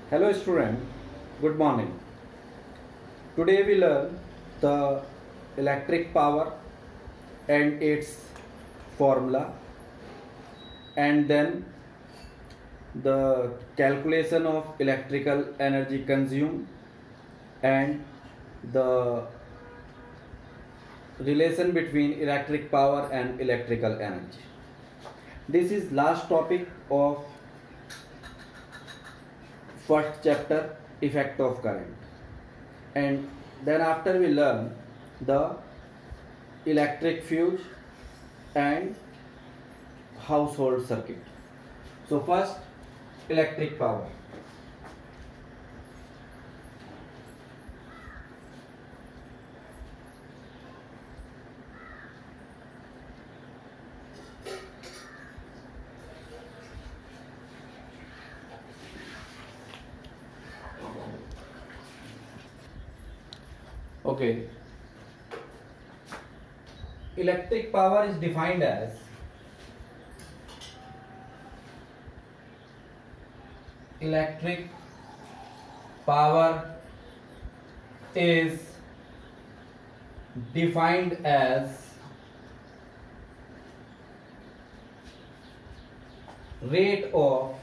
Hello student, good morning. Today we learn the electric power and its formula, and then the calculation of electrical energy consumed and the relation between electric power and electrical energy. This is last topic of first chapter, effect of current, and then after we learn the electric fuse and household circuit. So first, electric power. Okay, electric power is defined as electric power is defined as rate of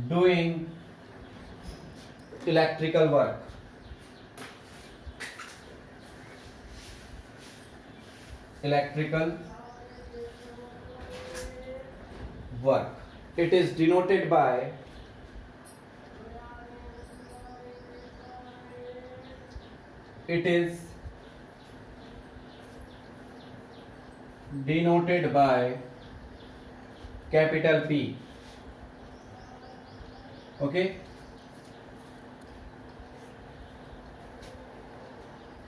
doing electrical work. Electrical work. It is denoted by it is denoted by capital P. Okay,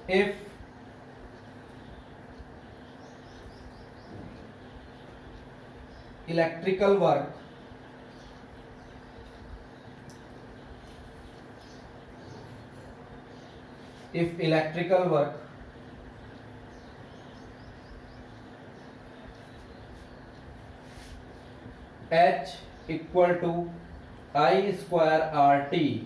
if electrical work if electrical work H equal to I square RT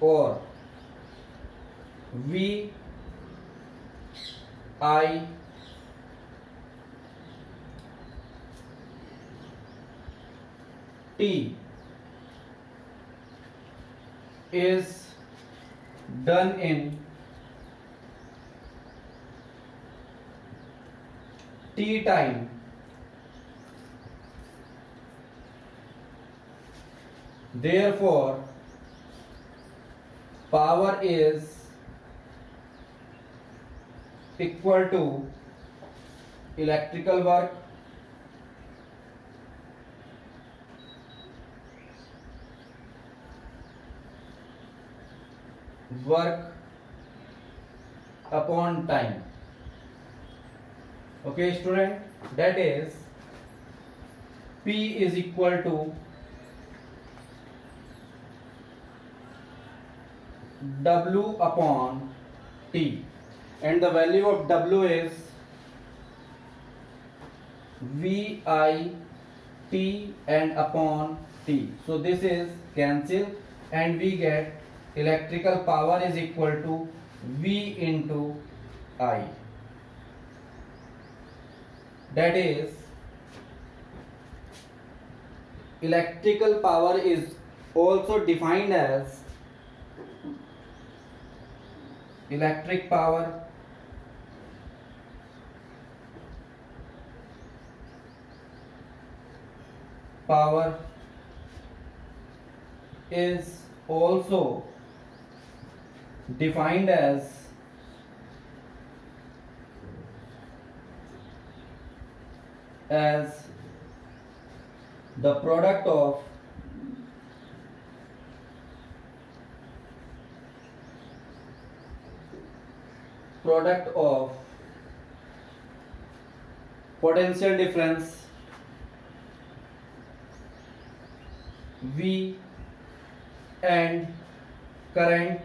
or V I T is done in T time, therefore power is equal to electrical work upon time. Okay student, that is P is equal to W upon T, and the value of W is VI T and upon T. So this is cancel and we get electrical power is equal to V into I. That is, electrical power is also defined as electric power is also defined as the product of potential difference V and current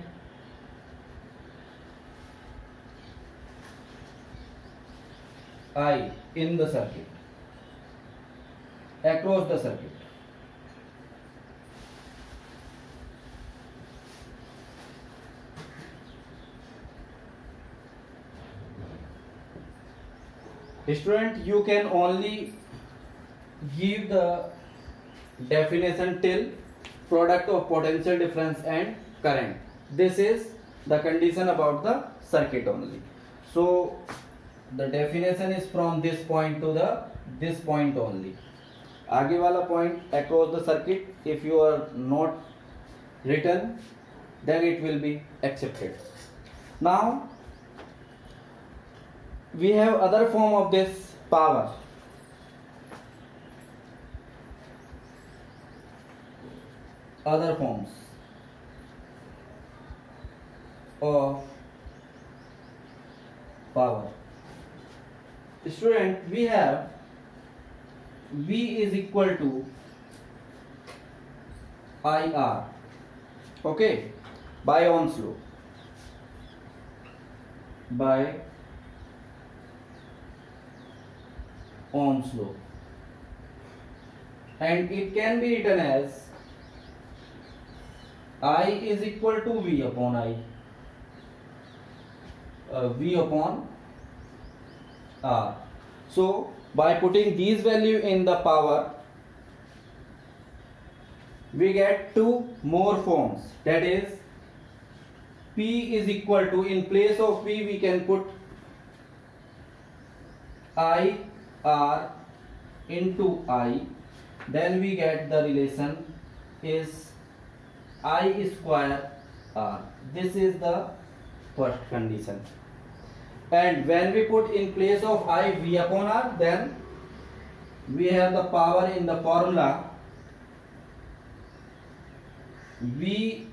I in the circuit, across the circuit. Student, you can only give the definition till product of potential difference and current. This is the condition about the circuit only. So the definition is from this point to the this point only. आगे वाला point across the circuit, if you are not written, then it will be accepted. Now we have other form of this power. Other forms of power. Student, we have V is equal to IR, okay, by Ohm's law, by Ohm's law, and it can be written as I is equal to V upon I, V upon R. So by putting these value in the power, we get two more forms, that is P is equal to, in place of P we can put I R into I, then we get the relation is I square R. This is the first condition. And when we put in place of I V upon R, then we have the power in the formula V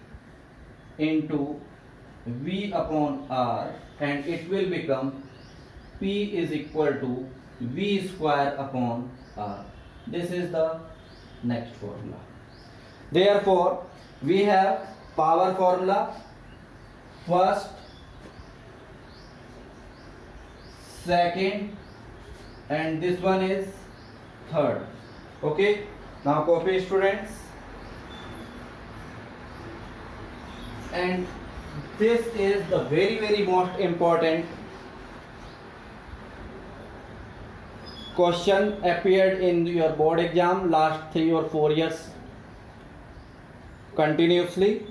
into V upon R, and it will become P is equal to V square upon R. This is the next formula. Therefore, we have power formula first, second, and this one is third. Okay, now copy, students. And this is the very most important question appeared in your board exam last 3 or 4 years continuously.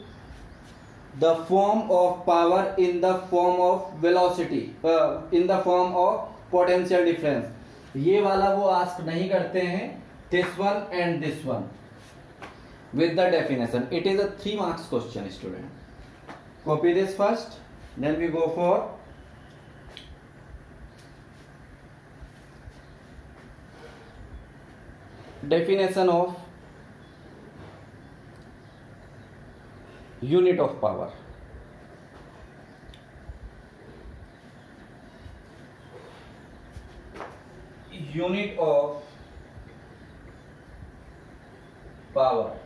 The form of power in the form of velocity, in the form of potential difference. ये वाला वो ask नहीं करते हैं, this one and this one with the definition. It is a 3 marks question, student. Copy this first, then we go for definition of unit of power. Unit of power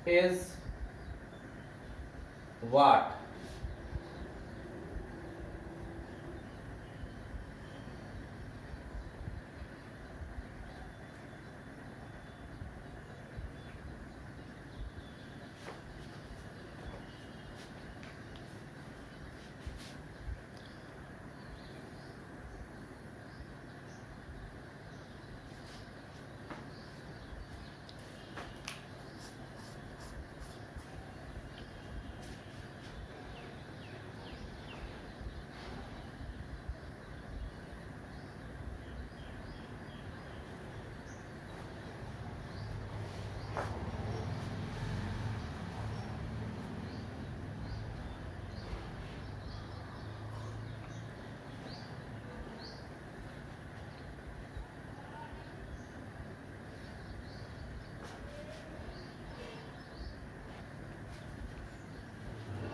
is watt.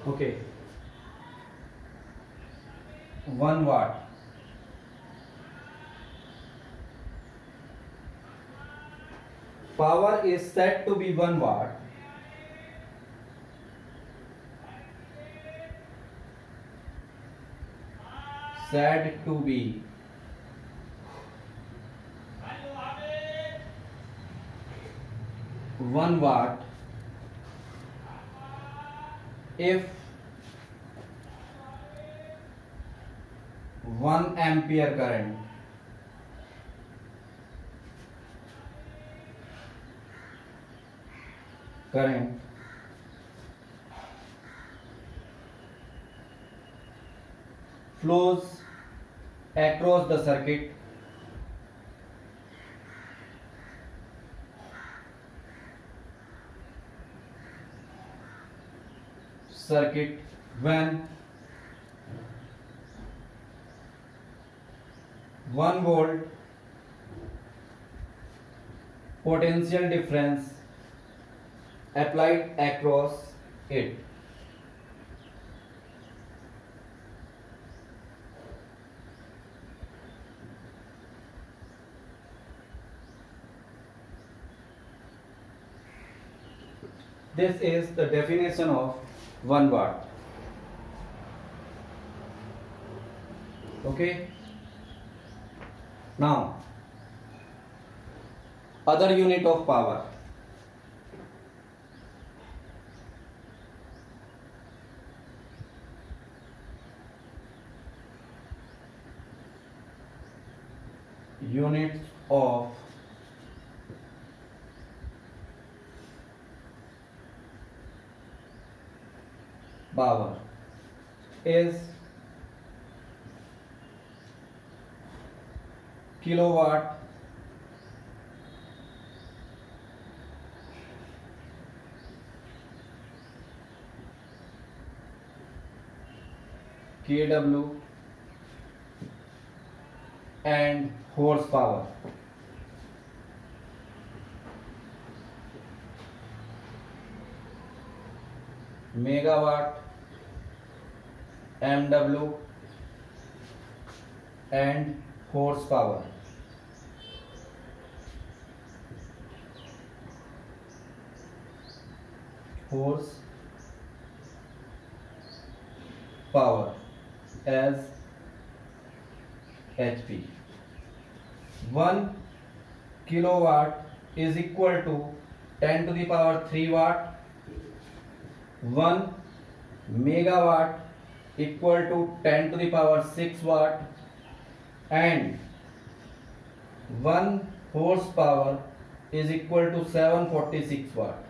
Okay, 1 watt. Power is said to be 1 watt said to be one watt if 1 ampere current flows across the circuit when 1 volt potential difference applied across it. This is the definition of 1 watt. Okay. Now, other unit of power. Units of power is kilowatt kW and horsepower. Megawatt, MW and horsepower. Power as HP. 1 kilowatt is equal to 10 to the power 3 watt. 1 megawatt equal to 10 to the power 6 watt, and 1 horsepower is equal to 746 watt.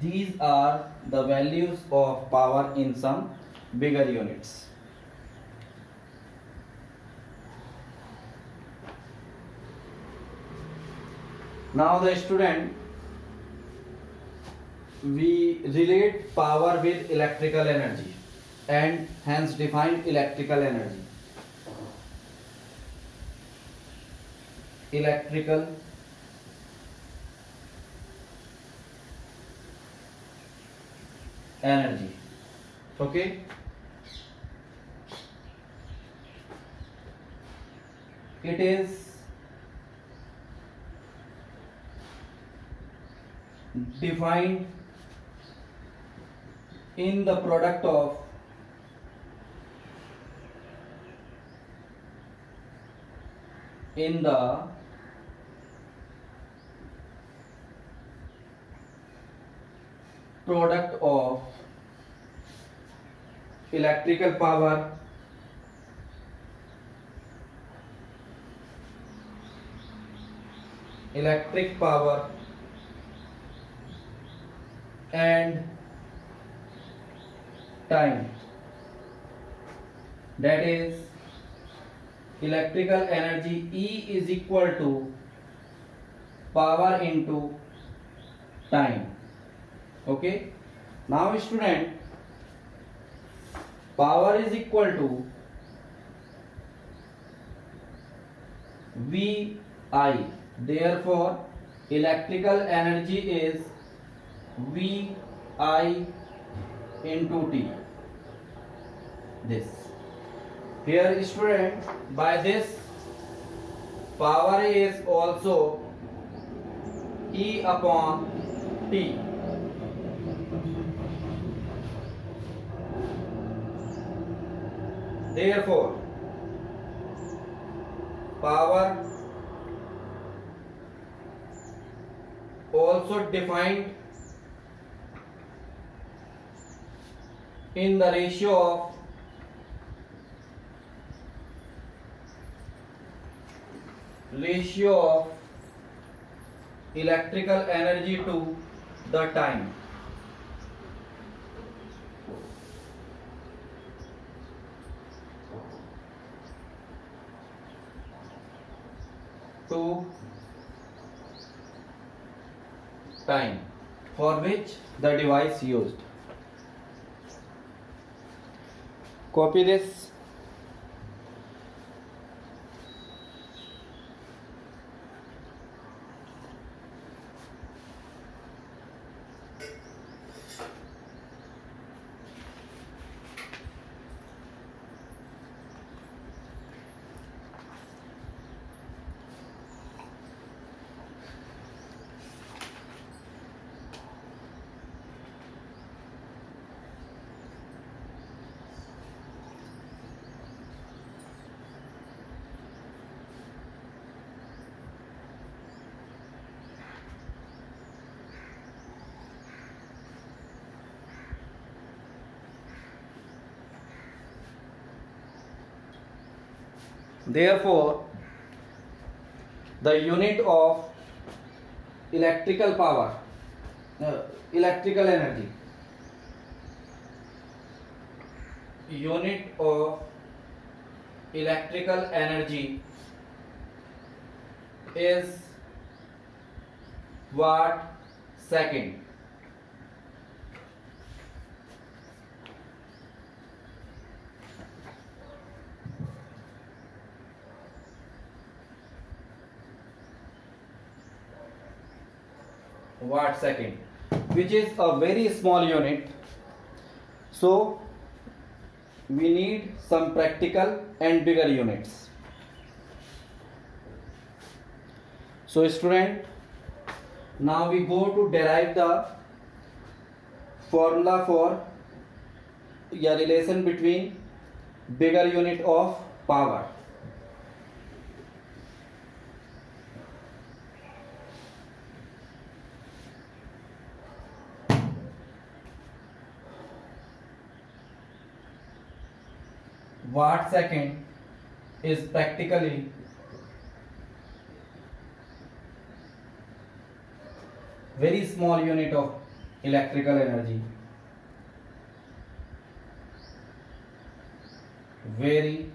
These are the values of power in some bigger units. Now the student, we relate power with electrical energy and hence define electrical energy. Electrical energy. Okay. It is defined in the product of electrical power, electric power and time. That is, electrical energy E is equal to power into time. Okay. Now student, power is equal to VI. Therefore, electrical energy is VI into T. This. Here student, by this, power is also E upon T. Therefore, power also defined in the ratio of electrical energy to the time. To time for which the device used. Copy this. Therefore, the unit of electrical power, electrical energy, unit of electrical energy is watt second. Watt second, which is a very small unit, so we need some practical and bigger units. So student, now we go to derive the formula for a relation between bigger unit of power. Watt second is practically very small unit of electrical energy, very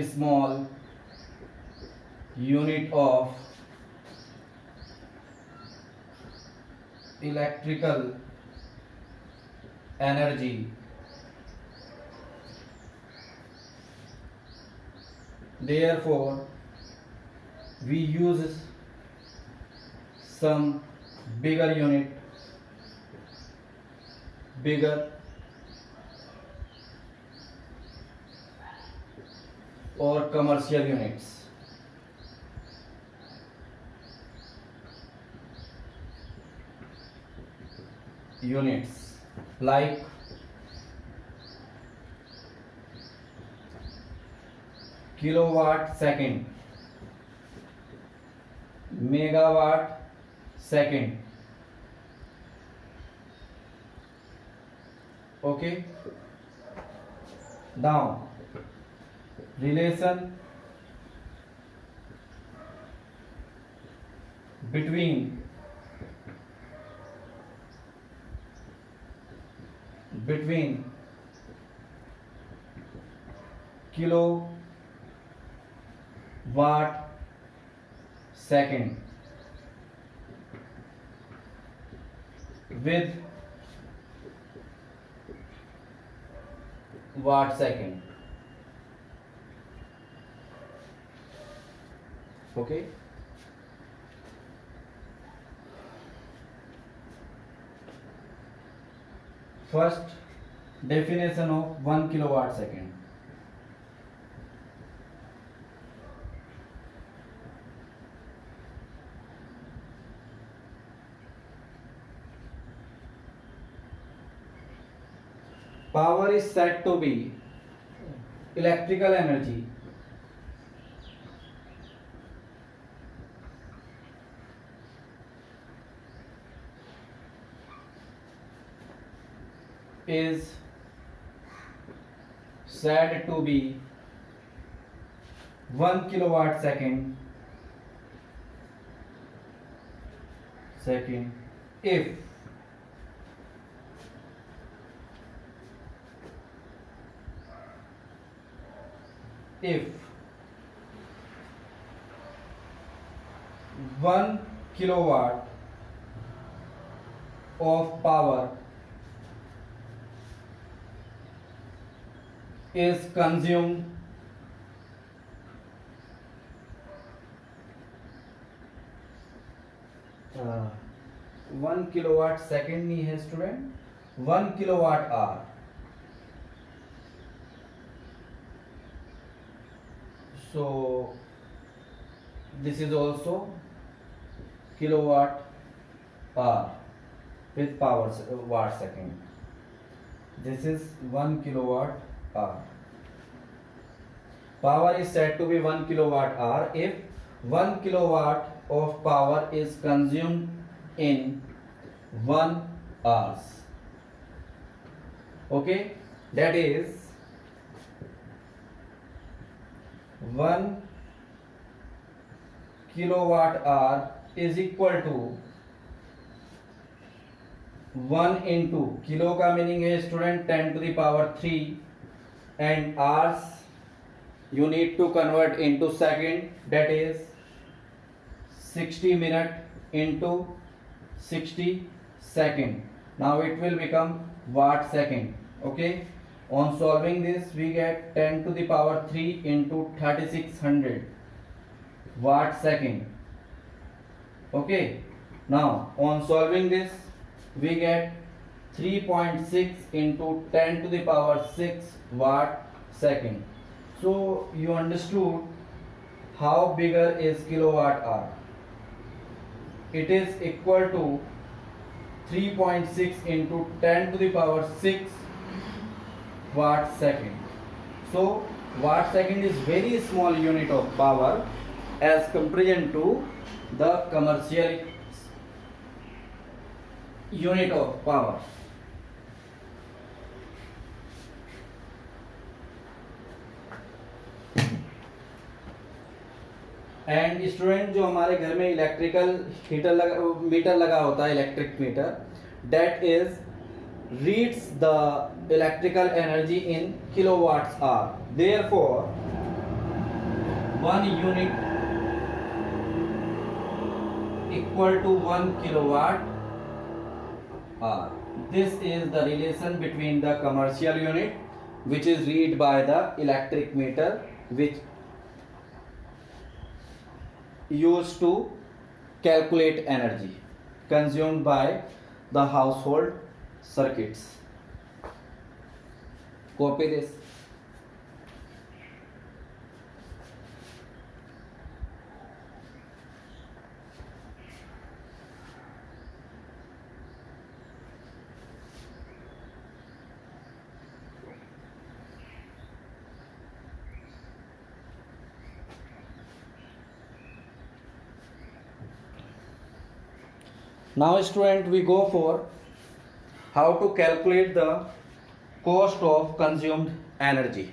small unit of electrical energy. Therefore, we use some bigger unit, bigger or commercial units. Units like kilowatt second, megawatt second. Okay, now relation between kilowatt second with watt second. Okay, first definition of 1 kilowatt second. Power is said to be electrical energy is said to be 1 kilowatt second if if 1 kilowatt of power is consumed uh, 1 kilowatt second नहीं है student 1 kilowatt hour so this is also kilowatt hour with power watt second this is 1 kilowatt hour power is said to be 1 kilowatt hour if 1 kilowatt of power is consumed in 1 hours okay that is 1 kilowatt hour is equal to 1 into kilo का meaning है student 10 to the power 3 and hours you need to convert into second that is 60 minute into 60 second now it will become watt second okay on solving this we get 10 to the power 3 into 3600 watt second okay now on solving this we get 3.6 into 10 to the power 6 watt second so you understood how bigger is kilowatt hour it is equal to 3.6 into 10 to the power 6 watt second so watt second is very small unit of power as comparison to the commercial unit of power and student जो हमारे घर में electrical meter लगा होता है electric meter that is reads the electrical energy in kilowatts hour therefore 1 unit equal to 1 kilowatt hour this is the relation between the commercial unit which is read by the electric meter which used to calculate energy consumed by the household circuits copy this now student we go for how to calculate the cost of consumed energy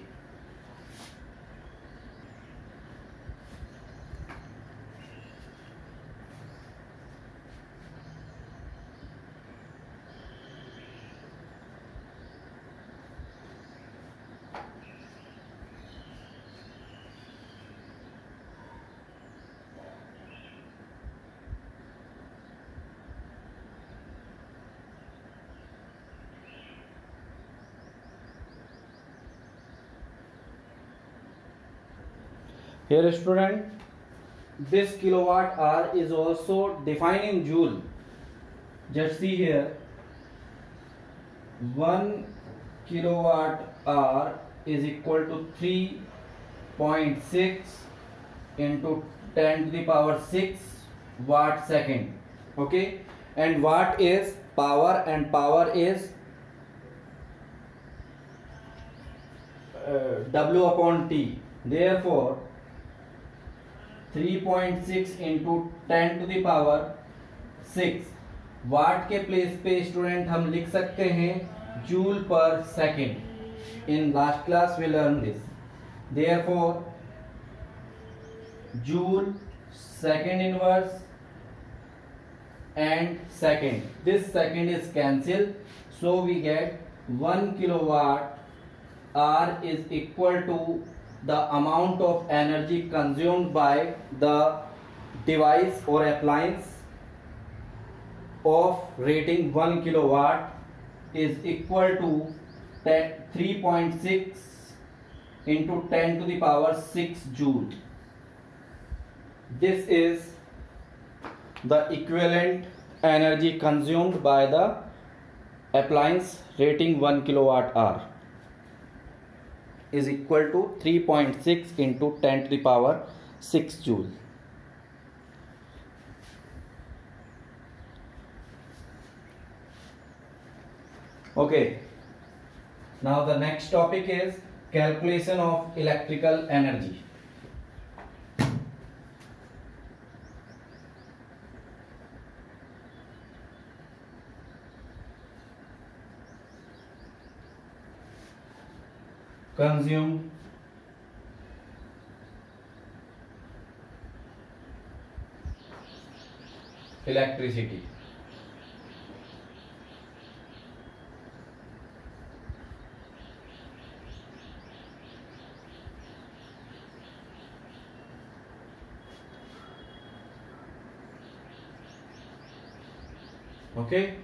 here student this kilowatt hour is also defined in joule just see here 1 kilowatt hour is equal to 3.6 into 10 to the power 6 watt second okay and watt is power and power is W upon T. Therefore 3.6 into 10 to the power 6 वाट के place पे student हम लिख सकते हैं joule per second. In last class we learn this. Therefore joule second inverse and second, this second is cancelled, so we get 1 kilowatt R is equal to the amount of energy consumed by the device or appliance of rating 1 kilowatt is equal to 3.6 into 10 to the power 6 joule. This is the equivalent energy consumed by the appliance rating 1 kilowatt hour is equal to 3.6 into 10 to the power 6 joule. Okay, now the next topic is calculation of electrical energy. Consumed electricity. Okay.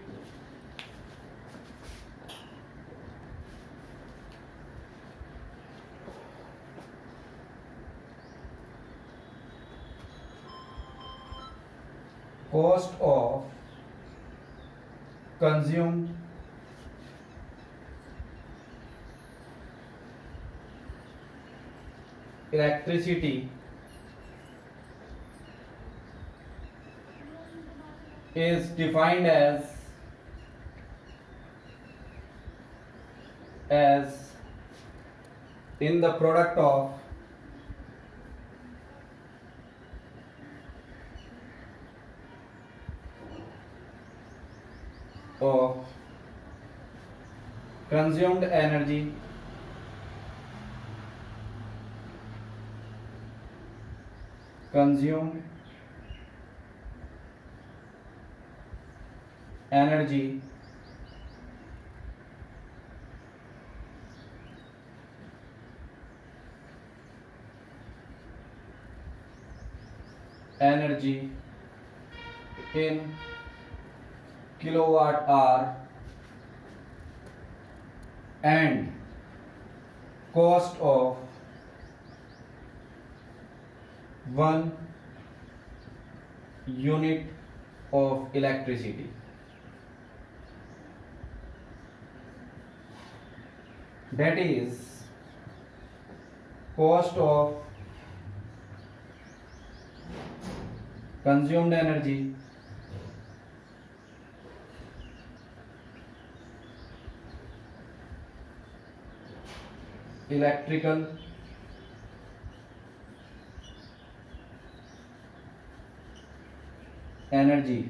Cost of consumed electricity is defined as in the product of consumed energy energy in kilowatt hour and cost of 1 unit of electricity. That is cost of consumed energy electrical energy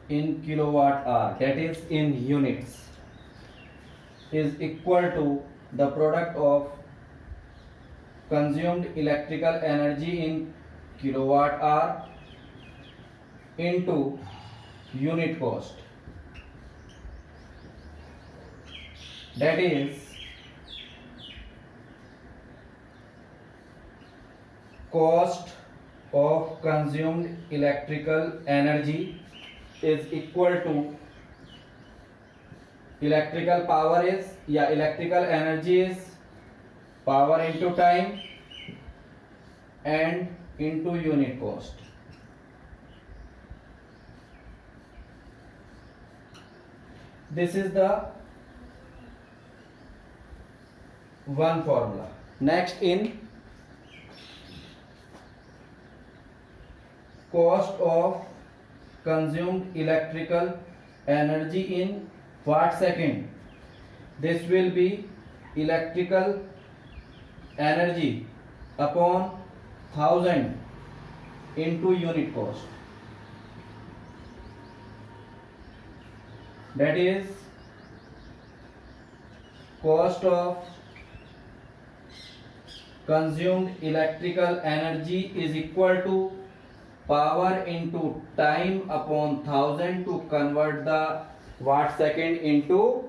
in kilowatt hour, that is in units, is equal to the product of consumed electrical energy in kilowatt hour into unit cost, that is cost of consumed electrical energy is equal to electrical power is electrical energy is power into time and into unit cost. This is the one formula. Next, in cost of consumed electrical energy in watt second, this will be electrical energy upon 1000 into unit cost. That is cost of consumed electrical energy is equal to power into time upon 1000 to convert the watt second into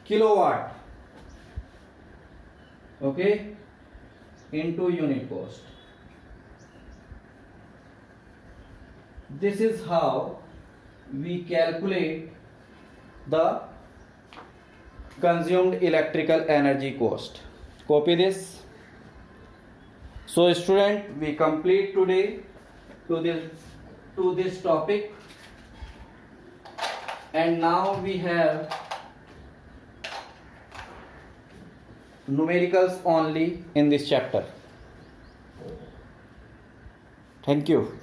kilowatt, okay, into unit cost. This is how we calculate the consumed electrical energy cost. Copy this. So student, we complete today to this topic, and now we have numericals only in this chapter. Thank you.